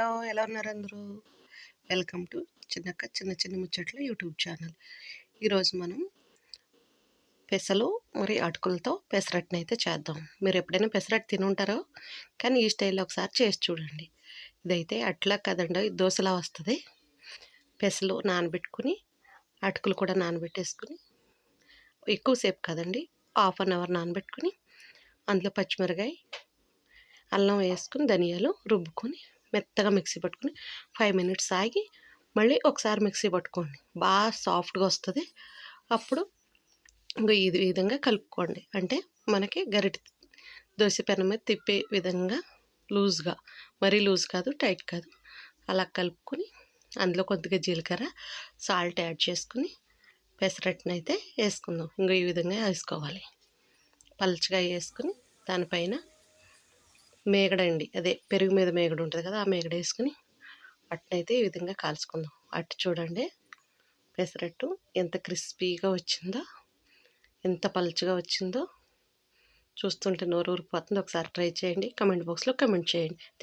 Hello! ఎలా ఉన్నారు అందరూ? వెల్కమ్ టు చిన్నక్క చిన్న చిన్న ముచ్చట్లు యూట్యూబ్ ఛానల్. ఈరోజు మనం పెసలు మరి అటుకులతో పెసరట్టునైతే చేద్దాం. మీరు ఎప్పుడైనా పెసరట్టు తినుంటారో, కానీ ఈ స్టైల్‌లో ఒకసారి చేసి చూడండి. ఇదైతే అట్లా కదండోయ్ దోసలా వస్తది. పెసలు నానబెట్టుకొని, అటుకులు కూడా నానబెట్టేసుకొని, ఎక్కువ సేపు కాదండి, హాఫ్ అన్ అవర్ నానబెట్టుకొని, అందులో పచ్చిమిరపకాయ, అల్లం వేసుకొని, ధనియాలు రుబ్బుకొని, మెత్తగా మిక్సీ పట్టుకొని 5 మినిట్స్ ఆగి మళ్ళీ ఒకసారి మిక్సీ పట్టుకోండి. బాగా సాఫ్ట్‌గా వస్తది. అప్పుడు ఇంగో ఈ విధంగా కలుపుకోండి. అంటే మనకి దోస పెనం మీద తిప్పే విధంగా లూజ్‌గా, మరీ లూజ్ కాదు, టైట్ కాదు. అలా కలుపుకొని అందులో కొద్దిగా జీలకర్ర, సాల్ట్ యాడ్ చేసుకొని పెసరట్టునైతే వేసుకుందాం. ఇంగో ఈ విధంగా వేసుకోవాలి. పల్చగా వేసుకొని దానిపైన మేగడండి, అదే పెరుగు మీద మేగడ ఉంటుంది కదా, ఆ మేగడ వేసుకుని అట్టునైతే ఈ విధంగా కాల్చుకుందాం. అట్టు చూడండి, పెసరట్టు ఎంత క్రిస్పీగా వచ్చిందో, ఎంత పలుచగా వచ్చిందో చూస్తుంటే నోరు ఊరిపోతుంది. ఒకసారి ట్రై చేయండి. కమెంట్ బాక్స్లో కమెంట్ చేయండి.